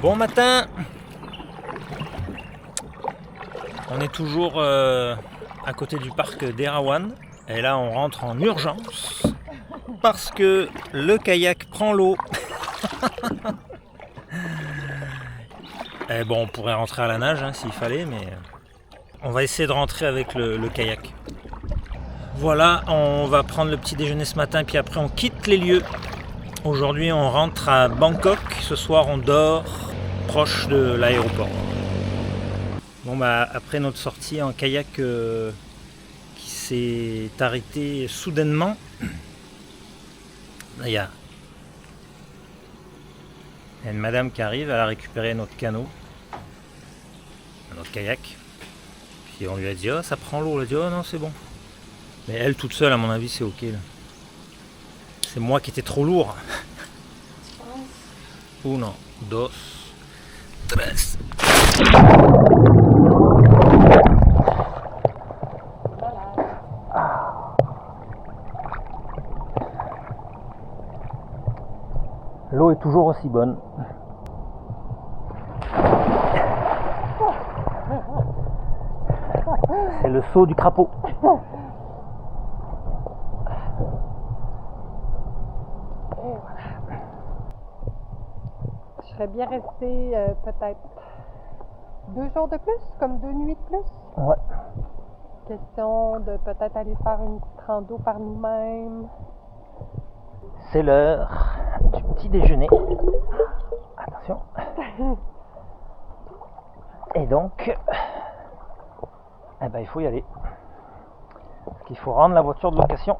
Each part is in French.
Bon matin. On est toujours à côté du parc d'Erawan. Et là on rentre en urgence parce que le kayak prend l'eau. Et bon, on pourrait rentrer à la nage s'il fallait, mais on va essayer de rentrer avec le kayak. Voilà, on va prendre le petit déjeuner ce matin, puis après on quitte les lieux. Aujourd'hui on rentre à Bangkok, ce soir on dort proche de l'aéroport. Bon bah après notre sortie en kayak qui s'est arrêtée soudainement, là il y a une madame qui arrive, elle a récupéré notre canot, notre kayak, puis on lui a dit oh ça prend l'eau, elle a dit oh non c'est bon. Mais elle toute seule à mon avis c'est ok là. C'est moi qui étais trop lourd. Uno, dos, tres. L'eau est toujours aussi bonne. C'est le saut du crapaud. Je serais bien restée peut-être 2 jours de plus, comme 2 nuits de plus. Ouais. Question de peut-être aller faire une petite rando par nous-mêmes. C'est l'heure du petit déjeuner. Attention. Et donc, il faut y aller. Parce qu'il faut rendre la voiture de location.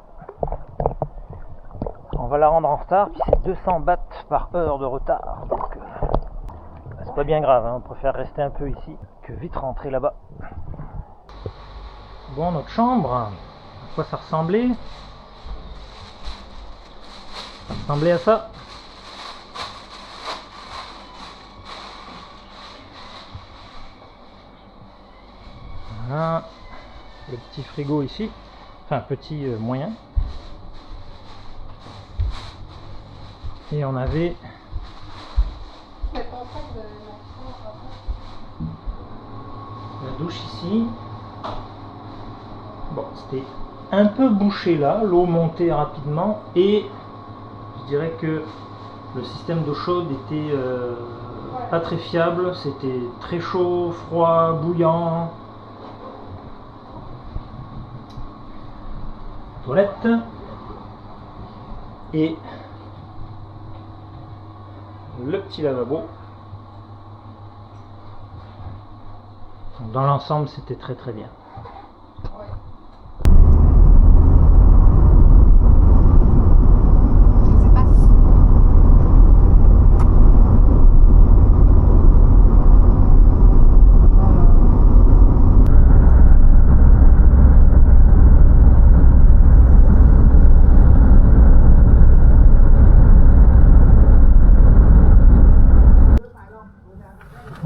On va la rendre en retard, puis c'est 200 bahts par heure de retard. Donc, c'est pas bien grave, on préfère rester un peu ici que vite rentrer là-bas. Bon, notre chambre, à quoi ça ressemblait? Ça ressemblait à ça. Voilà, le petit frigo ici, enfin petit moyen. Et on avait la douche ici. Bon, c'était un peu bouché là, l'eau montait rapidement et je dirais que le système d'eau chaude était pas très fiable, c'était très chaud, froid, bouillant. Toilette et le petit lavabo. Donc, dans l'ensemble, c'était très très bien.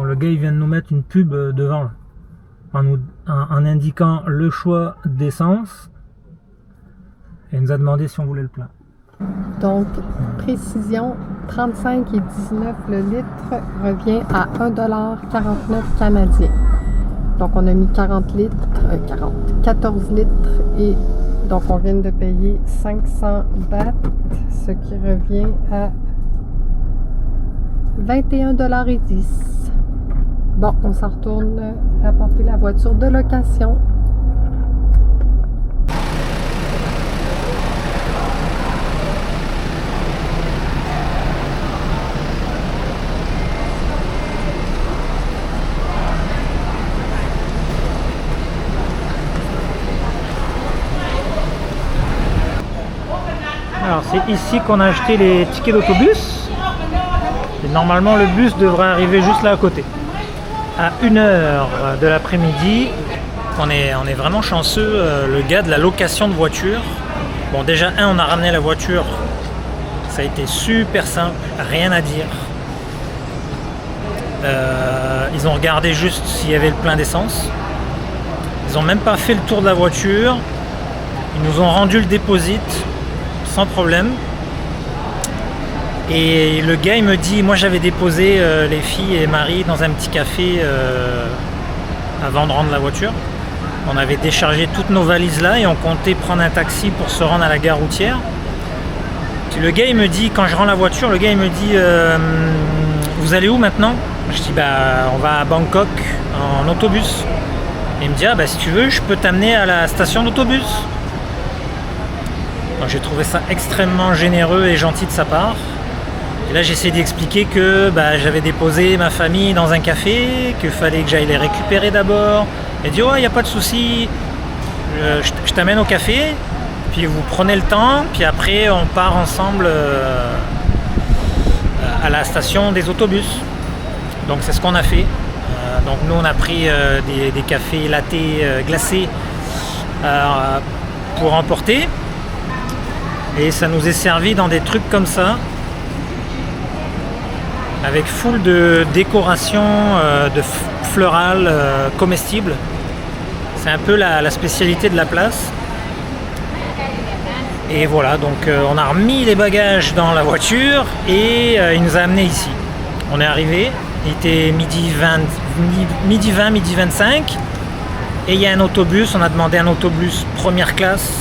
Le gars il vient de nous mettre une pub devant en indiquant le choix d'essence et il nous a demandé si on voulait le plein. Donc, précision, 35 et 19 le litre revient à 1,49$ canadien. Donc on a mis 14 litres et donc on vient de payer 500 bahts, ce qui revient à 21,10$. Bon, on s'en retourne apporter la voiture de location. Alors c'est ici qu'on a acheté les tickets d'autobus. Et normalement le bus devrait arriver juste là à côté. À 1h de l'après-midi, on est vraiment chanceux, le gars de la location de voiture. Bon déjà on a ramené la voiture, ça a été super simple, rien à dire. Ils ont regardé juste s'il y avait le plein d'essence. Ils n'ont même pas fait le tour de la voiture. Ils nous ont rendu le déposit sans problème. Et le gars il me dit, moi j'avais déposé les filles et Marie dans un petit café avant de rendre la voiture. On avait déchargé toutes nos valises là et on comptait prendre un taxi pour se rendre à la gare routière. Puis le gars il me dit, quand je rends la voiture, le gars il me dit vous allez où maintenant? Je dis on va à Bangkok en autobus. Et il me dit si tu veux je peux t'amener à la station d'autobus. Donc j'ai trouvé ça extrêmement généreux et gentil de sa part. Et là j'ai essayé d'expliquer que j'avais déposé ma famille dans un café, qu'il fallait que j'aille les récupérer d'abord. Il dit il n'y a pas de souci, je t'amène au café, puis vous prenez le temps, puis après on part ensemble à la station des autobus. Donc c'est ce qu'on a fait. Donc nous on a pris des cafés latte glacés pour emporter. Et ça nous est servi dans des trucs comme ça, avec full de décoration de florales comestibles. C'est un peu la spécialité de la place. Et voilà, donc on a remis les bagages dans la voiture et il nous a amenés ici. On est arrivé, il était midi 20, midi 25 et il y a un autobus, on a demandé un autobus première classe,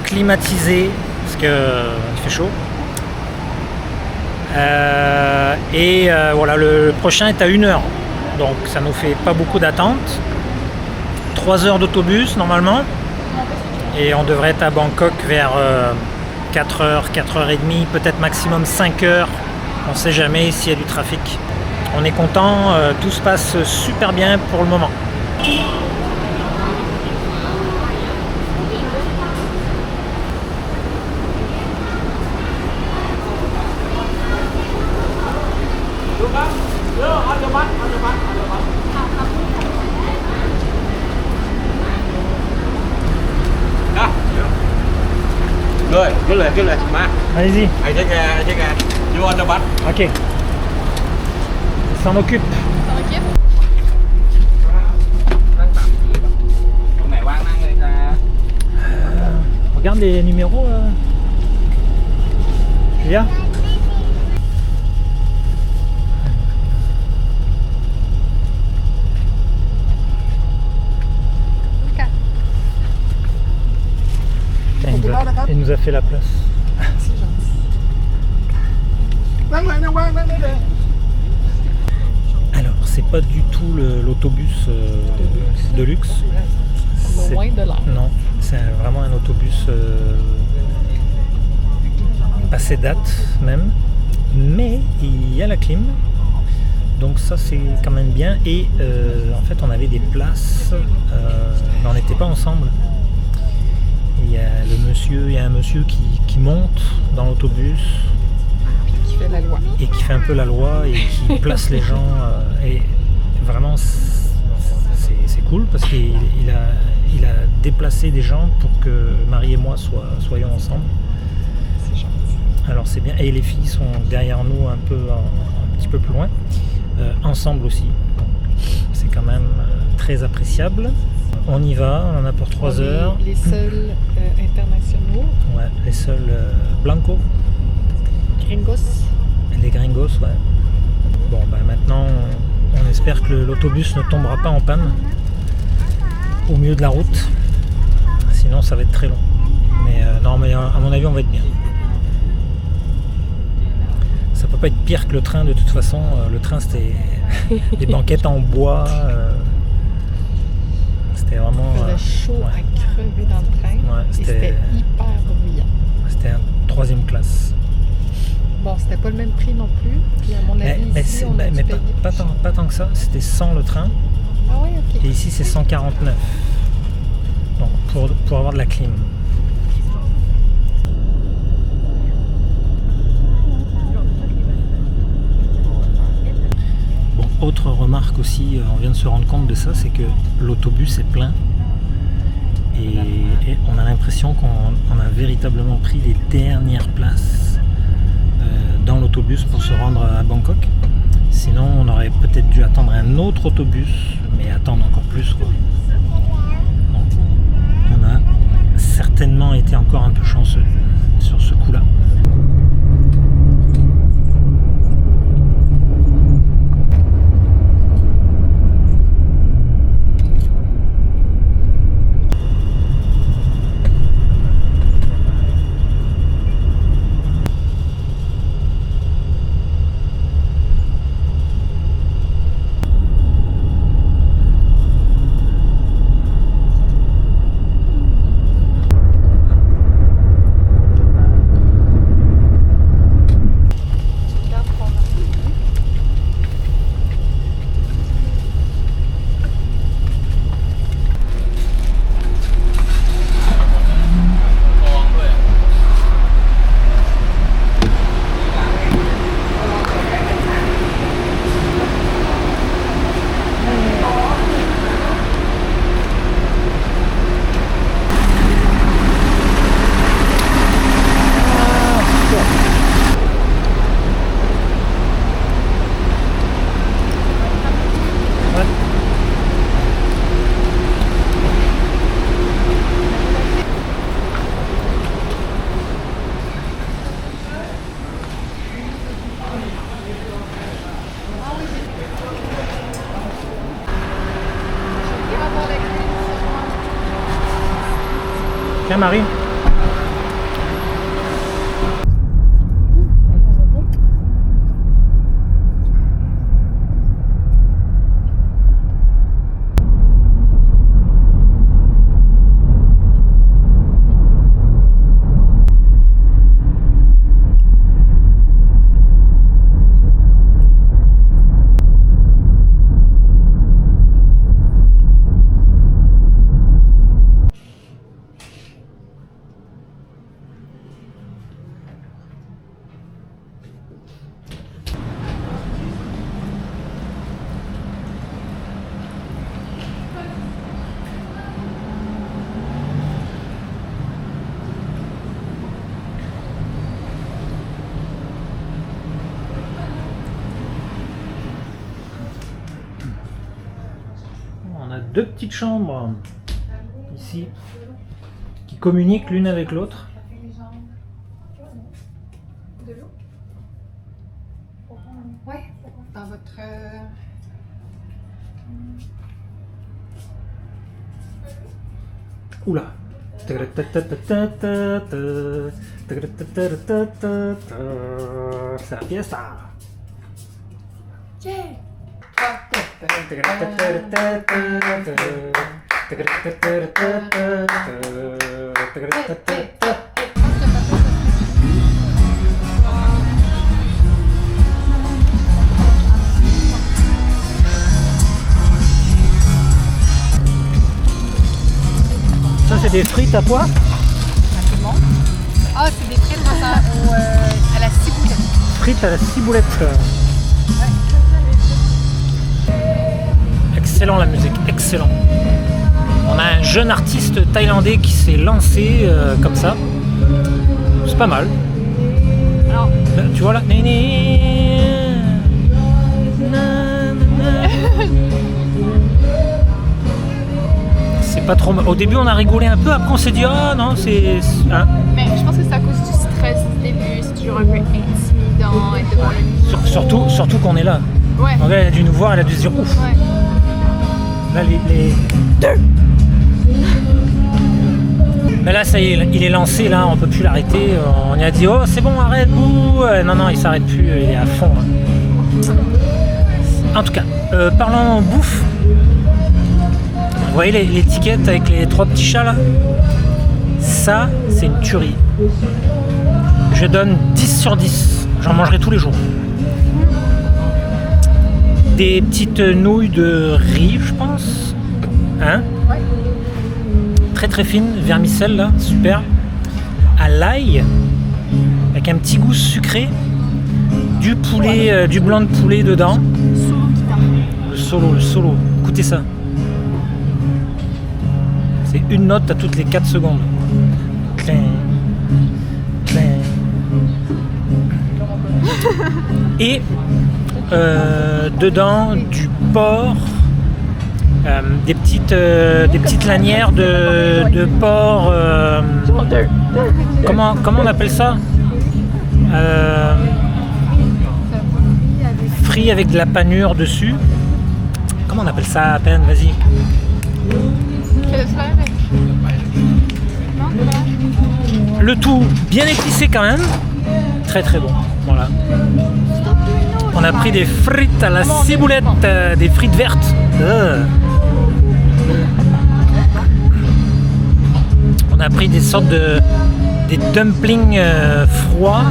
climatisé, parce qu'il fait chaud. Voilà, le prochain est à 1h, donc ça nous fait pas beaucoup d'attente. 3 heures d'autobus normalement, et on devrait être à Bangkok vers 4h, 4h30, peut-être maximum 5h, on sait jamais s'il y a du trafic. On est content, tout se passe super bien pour le moment. Cứ lên mà. Allez-y. Ai check vô anh bắt. Ok. Il s'en occupe. Regarde les numéros, Julia. Il nous a fait la place. C'est gentil. Alors, c'est pas du tout l'autobus de luxe. Loin de là. Non, c'est vraiment un autobus passé date même. Mais il y a la clim. Donc ça c'est quand même bien. Et en fait on avait des places, mais on n'était pas ensemble. Il y a un monsieur qui monte dans l'autobus Qui fait la loi. et qui fait un peu la loi et qui place les gens. Et vraiment, c'est cool parce qu'il a déplacé des gens pour que Marie et moi soyons ensemble. C'est gentil. Alors c'est bien. Et les filles sont derrière nous un petit peu plus loin, ensemble aussi. Donc, c'est quand même très appréciable. On y va, on en a pour 3 heures. Les seuls internationaux. Ouais, les seuls Blanco. Gringos. Les gringos, ouais. Bon, maintenant, on espère que l'autobus ne tombera pas en panne au milieu de la route. Sinon, ça va être très long. Mais non, mais à mon avis, on va être bien. Ça peut pas être pire que le train de toute façon. Le train, c'était des banquettes en bois. C'était vraiment. Il faisait chaud à crever dans le train. Ouais, et c'était hyper bruyant. C'était un 3e classe. Bon, c'était pas le même prix non plus. Puis à mon avis, ici, on a dû payer pas tant que ça. C'était 100 le train. Ah oui, ok. Et ici, c'est 149. Donc, pour avoir de la clim. Bon, autre remarque aussi, on vient de se rendre compte de ça, c'est que l'autobus est plein. Et on a l'impression qu'on a véritablement pris les dernières places dans l'autobus pour se rendre à Bangkok. Sinon, on aurait peut-être dû attendre un autre autobus, mais attendre encore plus, quoi. Donc, on a certainement été encore un peu chanceux sur ce coup-là. Tiens Marie. On a deux petites chambres ici qui communiquent l'une avec l'autre. De l'eau? Ouais, dans votre... Oula. C'est la fiesta. Yeah! Ça c'est des frites à quoi? Ah, c'est des frites à la ciboulette. Frites à la ciboulette. Excellent la musique, excellent. On a un jeune artiste thaïlandais qui s'est lancé comme ça. C'est pas mal. Alors, Là, tu vois là. C'est pas trop mal. Au début on a rigolé un peu, après on s'est dit ah non c'est. Hein. Mais je pense que c'est à cause du stress du début, c'est toujours un peu intimidant et devant le micro. Surtout qu'on est là. Ouais. Donc là, elle a dû nous voir, elle a dû se dire ouf. Ouais. Là les... Mais là ça y est, il est lancé là, on peut plus l'arrêter. On lui a dit oh c'est bon arrête bouh. Non il s'arrête plus, il est à fond. Hein. En tout cas, parlons bouffe. Vous voyez l'étiquette avec les trois petits chats là? Ça c'est une tuerie. Je donne 10 sur 10. J'en mangerai tous les jours. Des petites nouilles de riz, je pense. Hein? ouais. Très très fines, vermicelles là, super. À l'ail, avec un petit goût sucré. Du poulet, du blanc de poulet dedans. Le solo. Écoutez ça. C'est une note à toutes les 4 secondes. Clin, clin. Et dedans du porc, des petites lanières de porc. Comment on appelle ça? Frit avec de la panure dessus. Comment on appelle ça à peine? Vas-y. Le tout bien épicé quand même. Très très bon. Voilà. On a pris des frites à la ciboulette, des frites vertes. On a pris des sortes des dumplings froids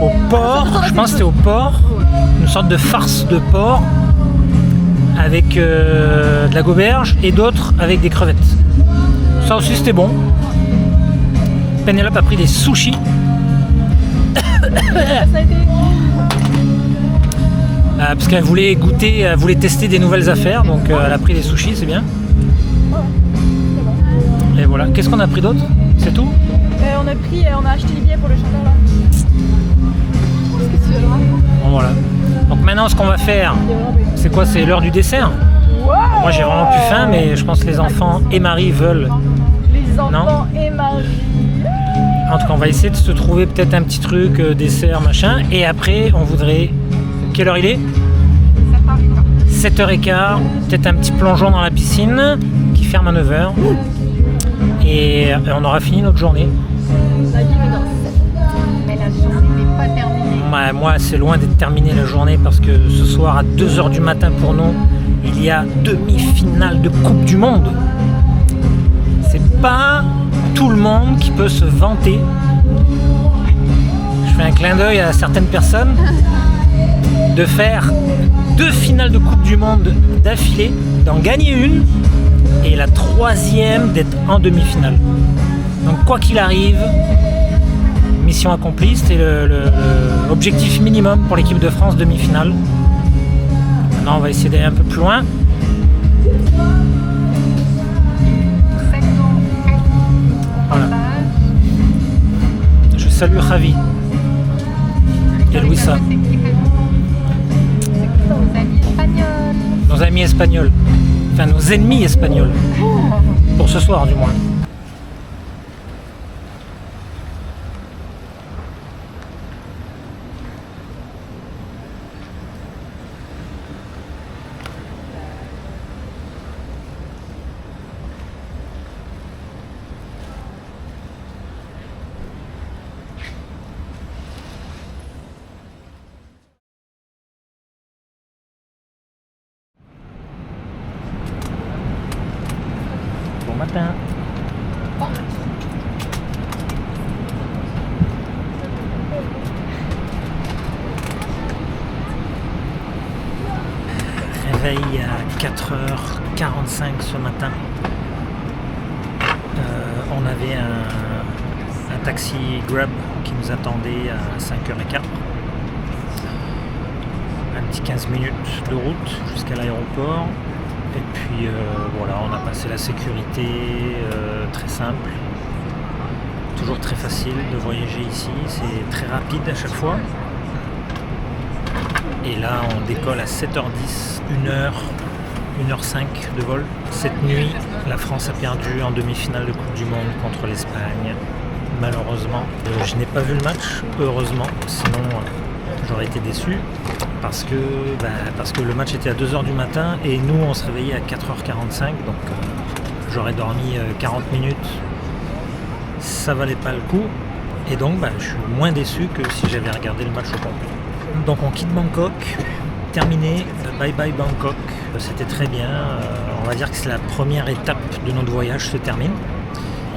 au porc. Je pense que c'était au porc. Une sorte de farce de porc avec de la goberge et d'autres avec des crevettes. Ça aussi c'était bon. Pénélope a pris des sushis. Parce qu'elle voulait goûter, elle voulait tester des nouvelles affaires, donc elle a pris des sushis, c'est bien. Et voilà. Qu'est-ce qu'on a pris d'autre? C'est tout? On a acheté les billets pour le chanteur là. Bon voilà. Donc maintenant ce qu'on va faire, c'est quoi? C'est l'heure du dessert. Moi j'ai vraiment plus faim, mais je pense que les enfants et Marie veulent. Les enfants et Marie. En tout cas on va essayer de se trouver peut-être un petit truc, dessert, machin. Et après on voudrait... Quelle heure il est? 7h15. Peut-être un petit plongeon dans la piscine qui ferme à 9h. Et on aura fini notre journée. La vie est dans 7. Mais la journée n'est pas terminée. Moi, c'est loin d'être terminé la journée parce que ce soir à 2h du matin pour nous, il y a demi-finale de Coupe du Monde. C'est pas tout le monde qui peut se vanter. Je fais un clin d'œil à certaines personnes de faire 2 finales de Coupe du Monde d'affilée, d'en gagner une et la 3e d'être en demi-finale. Donc quoi qu'il arrive, mission accomplie, c'était l'objectif minimum pour l'équipe de France, demi-finale. Maintenant on va essayer d'aller un peu plus loin. Voilà. Je salue Javi et Luisa. Nos amis espagnols. Enfin nos ennemis espagnols. Pour ce soir du moins. Bon matin. Réveil à 4h45 ce matin. On avait un taxi Grab qui nous attendait à 5h15. Un petit 15 minutes de route jusqu'à l'aéroport. Et puis voilà, on a passé la sécurité, très simple. Toujours très facile de voyager ici, c'est très rapide à chaque fois. Et là on décolle à 7h10, 1h05 de vol. Cette nuit, la France a perdu en demi-finale de Coupe du Monde contre l'Espagne. Malheureusement, je n'ai pas vu le match, heureusement, sinon j'aurais été déçu. Parce que le match était à 2h du matin et nous on se réveillait à 4h45, donc j'aurais dormi 40 minutes, ça valait pas le coup, et donc je suis moins déçu que si j'avais regardé le match au complet. Donc on quitte Bangkok, terminé, bye bye Bangkok, c'était très bien, on va dire que c'est la première étape de notre voyage se termine.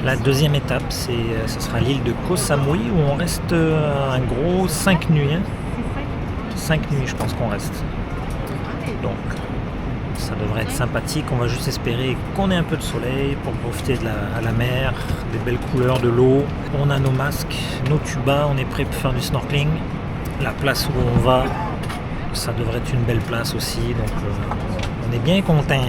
La deuxième étape, ce sera l'île de Koh Samui où on reste un gros 5 nuits. 5 nuits je pense qu'on reste. Donc ça devrait être sympathique, on va juste espérer qu'on ait un peu de soleil pour profiter de la mer, des belles couleurs de l'eau. On a nos masques, nos tubas, on est prêt pour faire du snorkeling. La place où on va, ça devrait être une belle place aussi, donc on est bien content.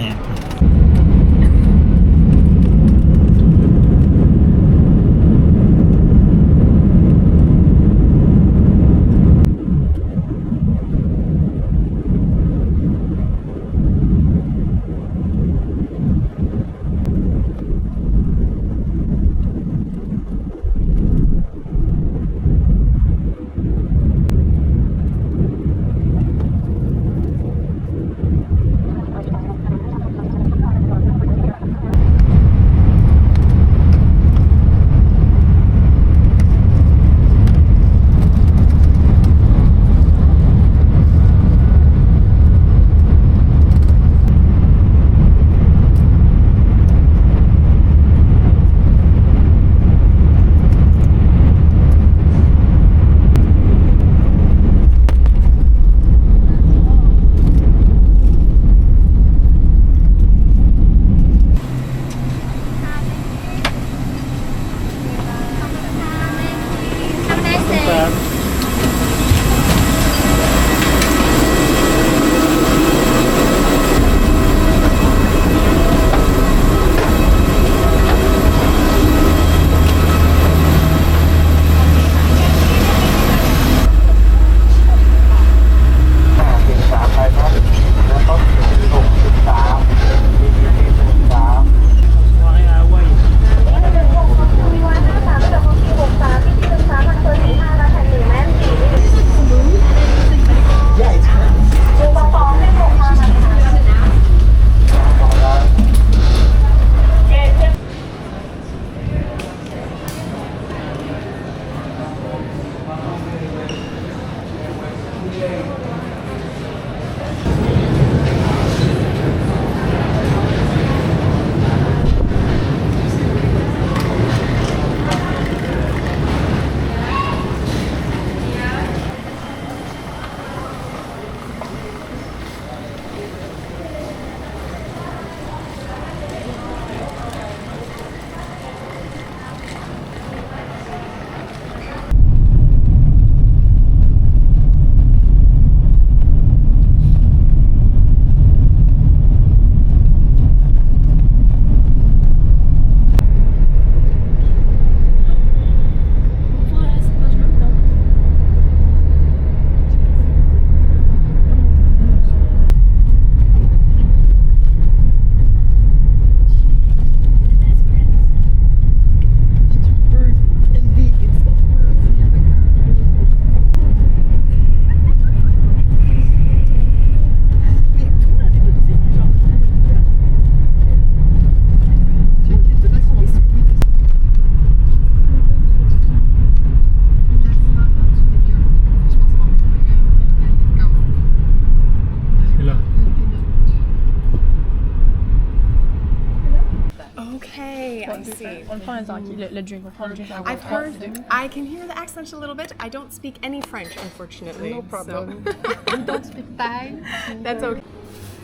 Okay, I see. On le prend le drink, on prend le drink. I've heard, I can hear the accent a little bit. I don't speak any French, unfortunately. No problem. So. You don't speak Thai? That's okay.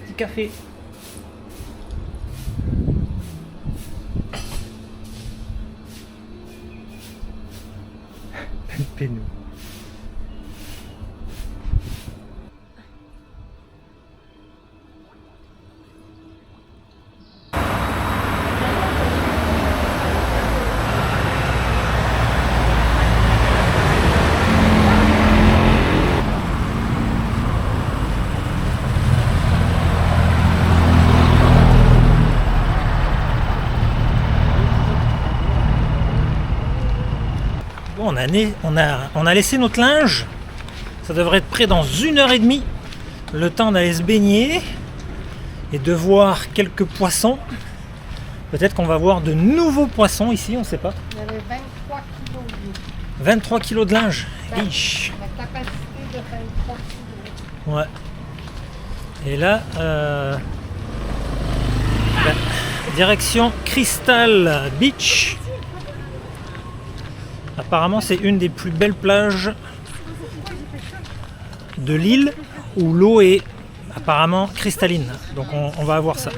Petit café. Pénou. Bon, on a laissé notre linge. Ça devrait être prêt dans 1h30. Le temps d'aller se baigner et de voir quelques poissons. Peut-être qu'on va voir de nouveaux poissons ici, on ne sait pas. Il y avait 23 kilos. 23 kilos de linge. Ish. La capacité de 23 kilos. Ouais. Et là, direction Crystal Beach. Apparemment, c'est une des plus belles plages de l'île où l'eau est apparemment cristalline. Donc on va avoir ça.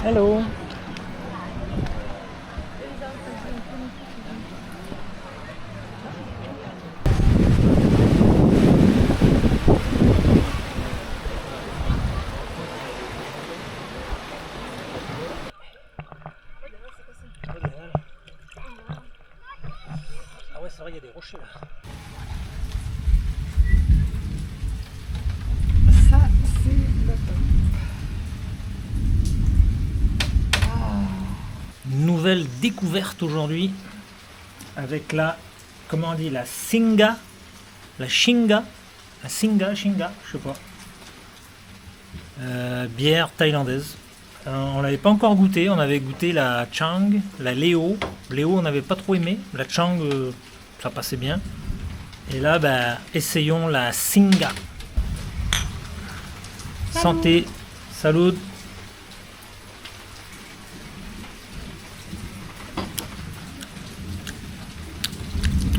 Hello. Ah ouais, c'est vrai, il y a des rochers là. Ça, c'est le top. Nouvelle découverte aujourd'hui avec la, comment on dit, la Singa, la Shinga, je sais pas. Bière thaïlandaise. On l'avait pas encore goûté, on avait goûté la Chang, la Leo. Leo on n'avait pas trop aimé, la Chang ça passait bien. Et là essayons la Singa. Santé, salut.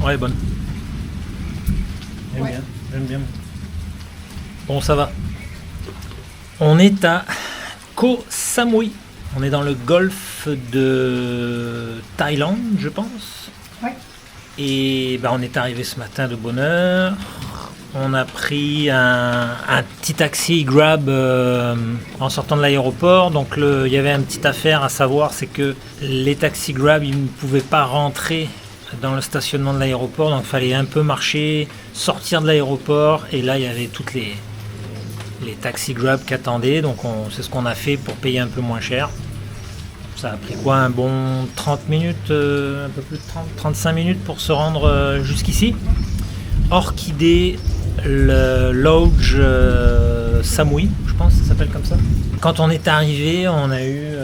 Ouais, bonne. J'aime bien. Bon, ça va. On est à Koh Samui. On est dans le golfe de Thaïlande, je pense. Ouais. Et on est arrivé ce matin de bonne heure. On a pris un petit taxi Grab en sortant de l'aéroport. Donc il y avait une petite affaire à savoir, c'est que les taxis Grab, ils ne pouvaient pas rentrer dans le stationnement de l'aéroport, donc il fallait un peu marcher, sortir de l'aéroport, et là il y avait toutes les taxis Grab qui attendaient, donc c'est ce qu'on a fait pour payer un peu moins cher. Ça a pris quoi, un bon 30 minutes, un peu plus de 35 minutes pour se rendre jusqu'ici. Orchidée, le Lodge Samui, je pense que ça s'appelle comme ça. Quand on est arrivé, on a eu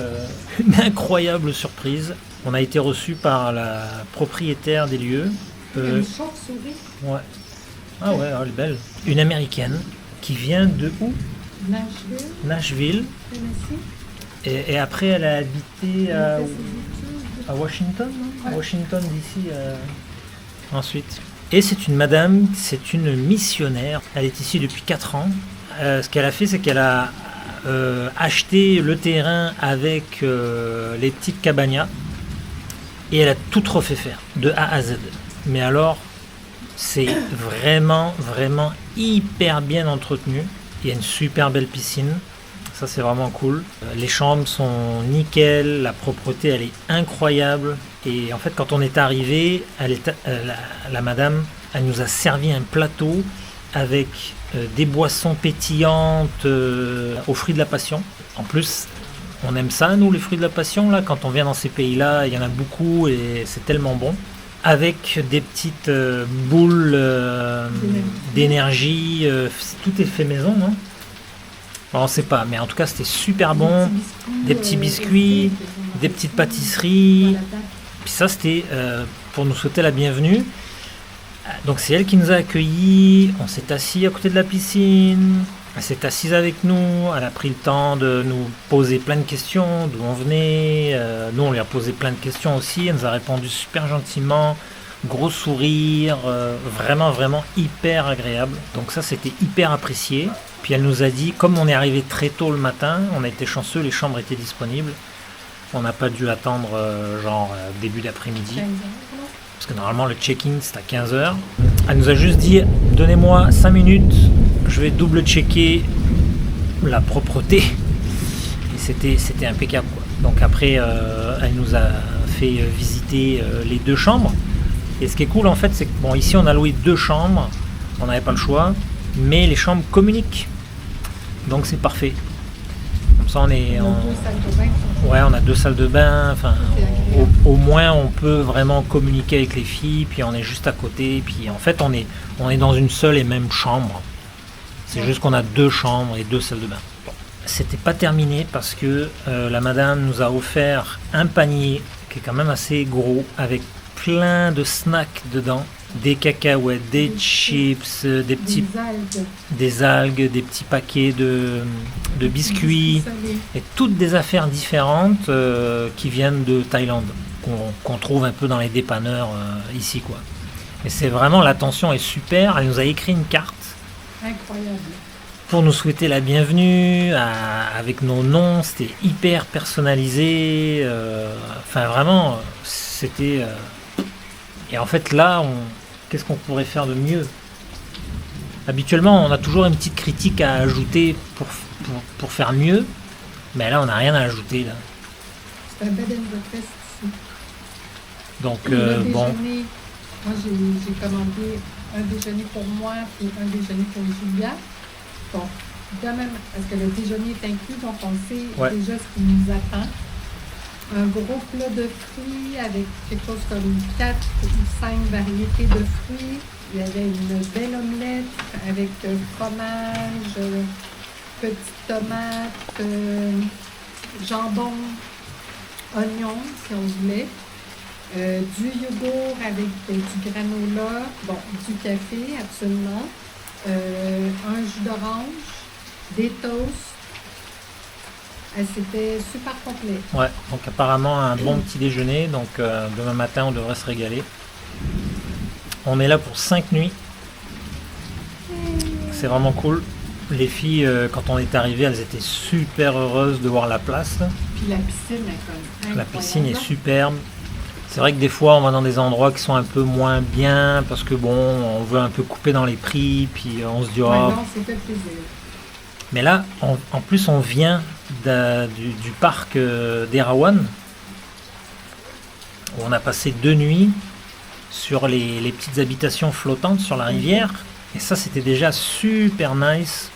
une incroyable surprise. On a été reçu par la propriétaire des lieux. Une chauve-souris. Ouais. Ah ouais, elle est belle. Une américaine qui vient de où? Nashville. Nashville. Tennessee. Et après, elle a habité à Washington, non? Ouais. Washington d'ici. Ensuite. Et c'est une madame, c'est une missionnaire. Elle est ici depuis 4 ans. Ce qu'elle a fait, c'est qu'elle a acheté le terrain avec les petites cabanas. Et elle a tout refait faire, de A à Z. Mais alors, c'est vraiment hyper bien entretenu. Il y a une super belle piscine. Ça, c'est vraiment cool. Les chambres sont nickel. La propreté, elle est incroyable. Et en fait, quand on est arrivé, la madame, elle nous a servi un plateau avec des boissons pétillantes aux fruits de la passion. En plus, On aime ça, nous, les fruits de la passion, là. Quand on vient dans ces pays-là, il y en a beaucoup et c'est tellement bon. Avec des petites boules d'énergie. Tout est fait maison, non? Bon, on sait pas, mais en tout cas, c'était super bon. Des petits biscuits, des petites pâtisseries. Puis ça, c'était pour nous souhaiter la bienvenue. Donc c'est elle qui nous a accueillis. On s'est assis à côté de la piscine. Elle s'est assise avec nous. Elle a pris le temps de nous poser plein de questions, d'où on venait. Nous, on lui a posé plein de questions aussi. Elle nous a répondu super gentiment. Gros sourire. Vraiment, vraiment hyper agréable. Donc ça, c'était hyper apprécié. Puis elle nous a dit, comme on est arrivé très tôt le matin, on a été chanceux, les chambres étaient disponibles. On n'a pas dû attendre début d'après-midi. Parce que normalement le check-in c'est à 15h. Elle nous a juste dit, donnez-moi 5 minutes, je vais double-checker la propreté. Et c'était impeccable, quoi. Donc après, elle nous a fait visiter les 2 chambres. Et ce qui est cool en fait, c'est que bon, ici on a loué 2 chambres, on n'avait pas le choix, mais les chambres communiquent. Donc c'est parfait. Comme ça on est... Ouais, on a 2 salles de bain, enfin, au moins on peut vraiment communiquer avec les filles, puis on est juste à côté, puis en fait on est dans une seule et même chambre. C'est juste qu'on a 2 chambres et 2 salles de bain. Bon. C'était pas terminé parce que la madame nous a offert un panier qui est quand même assez gros, avec plein de snacks dedans. Des cacahuètes, des chips, des algues, des petits paquets de biscuits, et toutes des affaires différentes qui viennent de Thaïlande, qu'on trouve un peu dans les dépanneurs ici, quoi. Et c'est vraiment, l'attention est super. Elle nous a écrit une carte. Incroyable. Pour nous souhaiter la bienvenue, avec nos noms, c'était hyper personnalisé. Enfin, vraiment, c'était... Et en fait, là, qu'est-ce qu'on pourrait faire de mieux? Habituellement, on a toujours une petite critique à ajouter pour faire mieux. Mais là, on n'a rien à ajouter, là. C'est un bed and breakfast ici. Donc, Le bon... déjeuner, moi, j'ai commandé un déjeuner pour moi et un déjeuner pour Julia. Donc, quand même, parce que le déjeuner est inclus, donc on sait déjà ce qui nous attend. Un gros plat de fruits avec quelque chose comme 4 ou 5 variétés de fruits. Il y avait une belle omelette avec fromage, petites tomates, jambon, oignons si on voulait, du yogourt avec du granola, bon, du café absolument, un jus d'orange, des toasts. C'était super complet. Ouais, donc apparemment un bon petit déjeuner, donc demain matin on devrait se régaler. On est là pour 5 nuits. C'est vraiment cool. Les filles, quand on est arrivé, elles étaient super heureuses de voir la place. Puis la piscine est comme la piscine est superbe. C'est vrai que des fois on va dans des endroits qui sont un peu moins bien parce que bon, on veut un peu couper dans les prix, puis on se dit oh. Non, c'est fait plaisir. Mais là, en plus, on vient du parc d'Erawan, où on a passé 2 nuits sur les petites habitations flottantes sur la rivière. Et ça, c'était déjà super nice.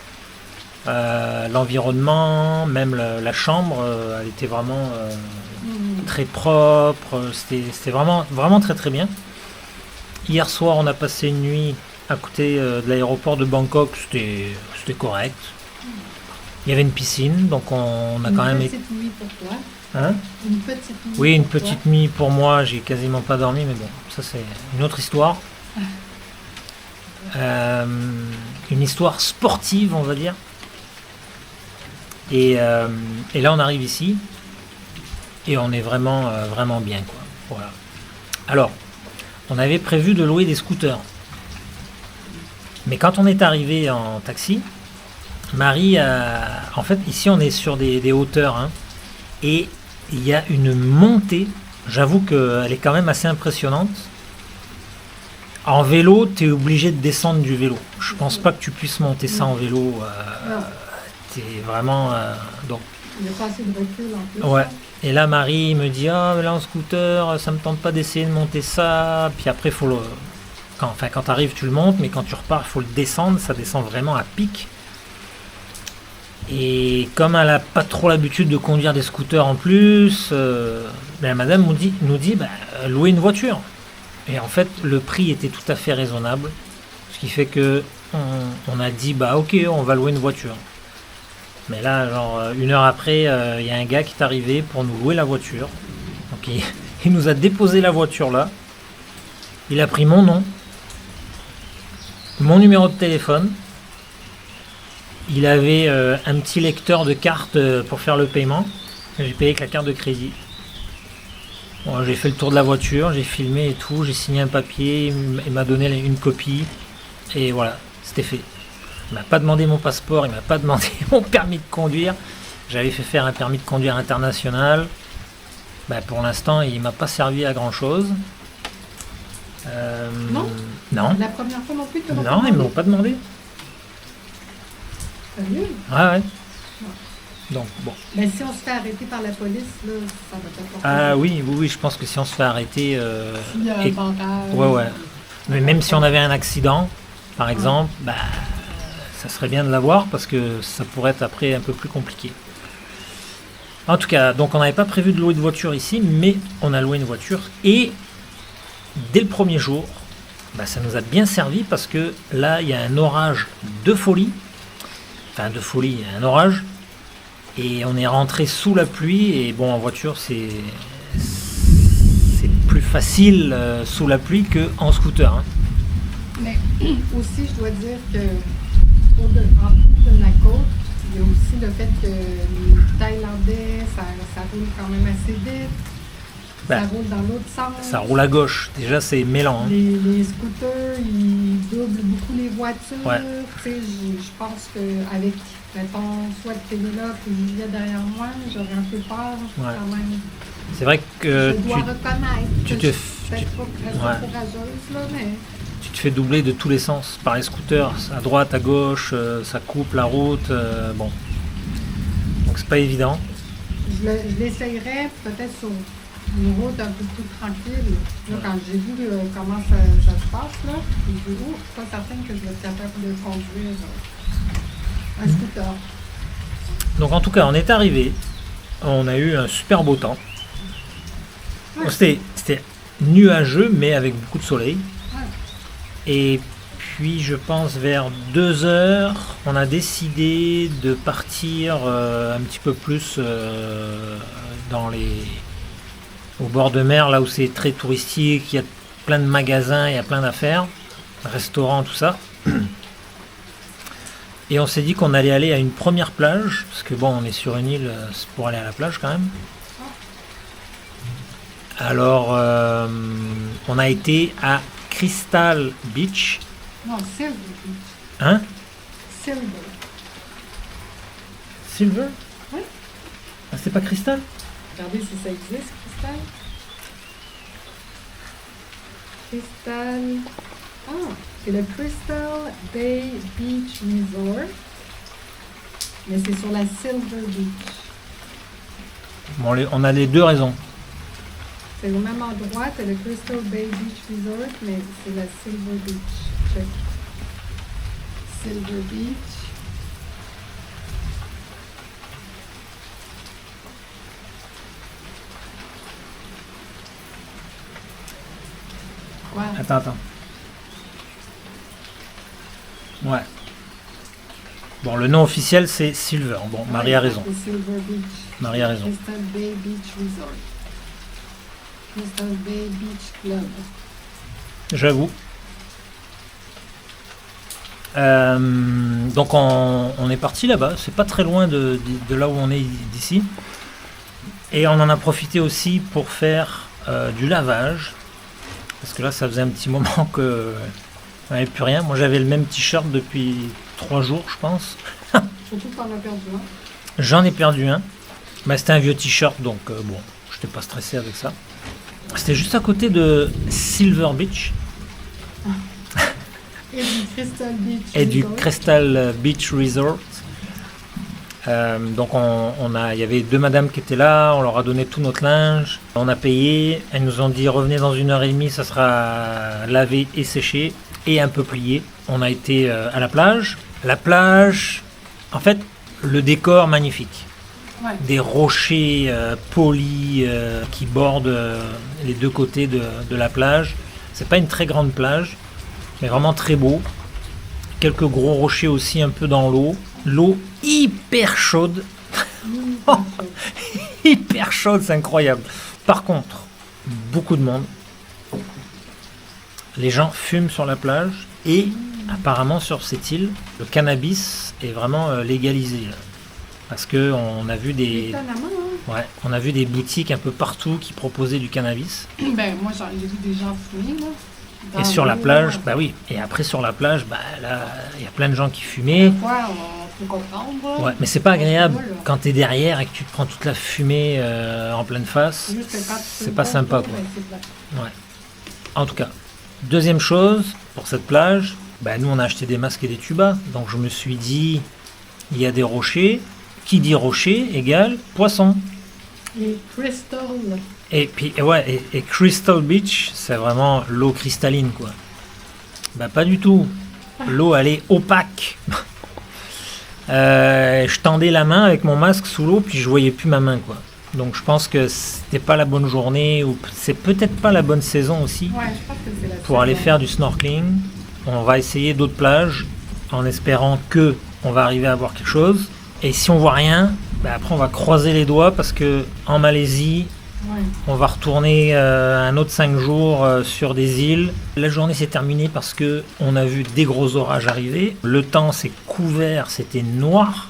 L'environnement, même la chambre, elle était vraiment très propre. C'était vraiment, vraiment très très bien. Hier soir, on a passé une nuit à côté de l'aéroport de Bangkok. C'était correct. Il y avait une piscine, donc on a quand même... Une petite nuit pour toi. Hein? Une petite nuit. Oui, une petite nuit pour moi. J'ai quasiment pas dormi, mais bon, ça c'est une autre histoire. Une histoire sportive, on va dire. Et là, on arrive ici et on est vraiment, vraiment bien, quoi. Voilà. Alors, on avait prévu de louer des scooters, mais quand on est arrivé en taxi, Marie, en fait, ici on est sur des hauteurs, hein, et il y a une montée, j'avoue qu'elle est quand même assez impressionnante. En vélo, tu es obligé de descendre du vélo. Je pense pas que tu puisses monter ça en vélo. T'es vraiment... donc. Il n'y a pas assez de recul en plus. Ouais. Et là, Marie me dit, ah, mais là en scooter, ça me tente pas d'essayer de monter ça. Puis après, faut quand tu arrives, tu le montes, mais quand tu repars, il faut le descendre. Ça descend vraiment à pic. Et comme elle n'a pas trop l'habitude de conduire des scooters en plus, la madame nous dit louer une voiture. Et en fait, le prix était tout à fait raisonnable. Ce qui fait que on a dit, ok, on va louer une voiture. Mais là, genre, 1 heure après, il y a un gars qui est arrivé pour nous louer la voiture. Donc il nous a déposé la voiture là. Il a pris mon nom, mon numéro de téléphone. Il avait un petit lecteur de carte pour faire le paiement. J'ai payé avec la carte de crédit. Bon, j'ai fait le tour de la voiture, j'ai filmé et tout, j'ai signé un papier, il m'a donné une copie. Et voilà, c'était fait. Il m'a pas demandé mon passeport, il m'a pas demandé mon permis de conduire. J'avais fait faire un permis de conduire international. Pour l'instant, il m'a pas servi à grand chose. Non. La première fois non plus, tu Non, ils me l'ont pas demandé. Sérieux? Ouais. Donc bon. Mais si on se fait arrêter par la police, là, ça va pas porter. Ah oui, je pense que si on se fait arrêter. S'il y a un barrage. Ouais. Mais même si on avait un accident, par exemple, ça serait bien de l'avoir parce que ça pourrait être après un peu plus compliqué. En tout cas, donc on n'avait pas prévu de louer de voiture ici, mais on a loué une voiture et dès le premier jour, ça nous a bien servi parce que là, il y a un orage de folie. Enfin, de folie, il y a un orage. Et on est rentré sous la pluie. Et bon, en voiture, c'est plus facile sous la pluie qu'en scooter. Hein. Mais aussi, je dois dire que en plus de la côte, il y a aussi le fait que les Thaïlandais, ça roule quand même assez vite. Ça roule dans l'autre sens. Ça roule à gauche. Déjà, c'est mêlant. Hein. Les scooters, ils doublent beaucoup les voitures. Ouais. Tu sais, je pense qu'avec, mettons, soit Pénélope ou Julia derrière moi, j'aurais un peu peur quand même. C'est vrai que je dois reconnaître tu que te je suis peut-être pas très courageuse, là, mais... Tu te fais doubler de tous les sens par les scooters, à droite, à gauche, ça coupe la route. Bon. Donc c'est pas évident. Je l'essayerais peut-être sur une route un peu plus tranquille. Là, quand j'ai vu comment ça se passe, là, j'ai dit, je suis pas certaine que je vais être capable de conduire un scooter. Donc en tout cas, on est arrivé. On a eu un super beau temps. Ouais. Bon, c'était nuageux, mais avec beaucoup de soleil. Ouais. Et puis, je pense vers 2 heures, on a décidé de partir un petit peu plus au bord de mer, là où c'est très touristique, il y a plein de magasins, il y a plein d'affaires, restaurants, tout ça. Et on s'est dit qu'on allait aller à une première plage, parce que bon, on est sur une île, c'est pour aller à la plage quand même. Alors, on a été à Crystal Beach. Non, Silver Beach. Hein? Silver. Silver? Oui. Ah, c'est pas Crystal? Regardez si ça existe, Crystal. Crystal. Ah, c'est le Crystal Bay Beach Resort. Mais c'est sur la Silver Beach. Bon, on a les deux raisons. C'est au même endroit, c'est le Crystal Bay Beach Resort, mais c'est la Silver Beach. Check. Silver Beach. Ouais. Attends. Ouais. Bon, le nom officiel c'est Silver. Bon, Marie a raison. Silver Beach. Marie a raison. Crystal Bay Beach Resort. Crystal Bay Beach Club. J'avoue. Donc on est parti là-bas. C'est pas très loin de là où on est d'ici. Et on en a profité aussi pour faire du lavage. Parce que là, ça faisait un petit moment que on n'avait plus rien. Moi, j'avais le même t-shirt depuis 3 jours, je pense. Surtout qu'on a perdu un. J'en ai perdu un. Mais c'était un vieux t-shirt, donc bon, je n'étais pas stressé avec ça. C'était juste à côté de Silver Beach. Et du Crystal Beach Et du Resort. Crystal Beach Resort. Donc il y avait 2 madames qui étaient là, on leur a donné tout notre linge, on a payé, elles nous ont dit revenez dans 1h30, ça sera lavé et séché et un peu plié. On a été à la plage. La plage, en fait, Le décor magnifique. Ouais. Des rochers polis qui bordent les deux côtés de la plage. C'est pas une très grande plage, mais vraiment très beau. Quelques gros rochers aussi un peu dans l'eau. L'eau hyper chaude. Hyper chaude, c'est incroyable. Par contre, beaucoup de monde. Les gens fument sur la plage et apparemment sur cette île, le cannabis est vraiment légalisé. Là. Parce que on a vu des, on a vu des boutiques un peu partout qui proposaient du cannabis. Ben, moi, j'ai vu des gens fumer, là. Et sur la plage, bah oui. Et après sur la plage, bah là, il y a plein de gens qui fumaient. Ouais, on peut comprendre. Ouais, mais c'est pas agréable Ouais, là. quand t'es derrière et que tu te prends toute la fumée en pleine face. Juste que quand tu C'est fumes pas sympa, quoi. ben, c'est plate. Ouais. En tout cas, deuxième chose pour cette plage, bah nous on a acheté des masques et des tubas. Donc je me suis dit, il y a des rochers. Qui dit rocher égale poisson. Les crystals. Et puis et Crystal Beach, c'est vraiment l'eau cristalline quoi. Bah pas du tout. L'eau elle est opaque. Je tendais la main avec mon masque sous l'eau puis je voyais plus ma main quoi. Donc je pense que c'était pas la bonne journée ou c'est peut-être pas la bonne saison aussi Ouais, je pense que c'est la pour aller faire du snorkeling. On va essayer d'autres plages en espérant que on va arriver à voir quelque chose. Et si on voit rien, bah après on va croiser les doigts parce que en Malaisie, Ouais. on va retourner un autre 5 jours sur des îles. La journée s'est terminée parce que on a vu des gros orages arriver. Le temps s'est couvert, c'était noir.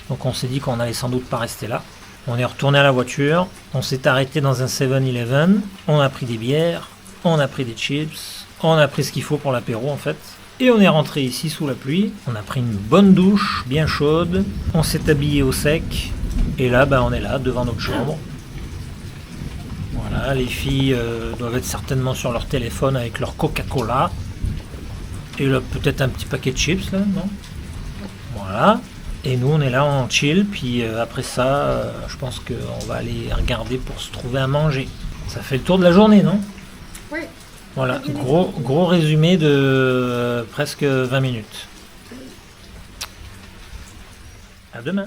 Donc on s'est dit qu'on allait sans doute pas rester là. On est retourné à la voiture, on s'est arrêté dans un 7-Eleven, on a pris des bières, on a pris des chips, on a pris ce qu'il faut pour l'apéro en fait. Et on est rentré ici sous la pluie, on a pris une bonne douche, bien chaude, on s'est habillé au sec, et là bah, on est là devant notre chambre. Voilà, les filles doivent être certainement sur leur téléphone avec leur Coca-Cola. Et là peut-être un petit paquet de chips là, non? Voilà. Et nous on est là en chill, puis après ça, je pense qu'on va aller regarder pour se trouver à manger. Ça fait le tour de la journée, non? Oui. Voilà, gros résumé de presque 20 minutes. À demain.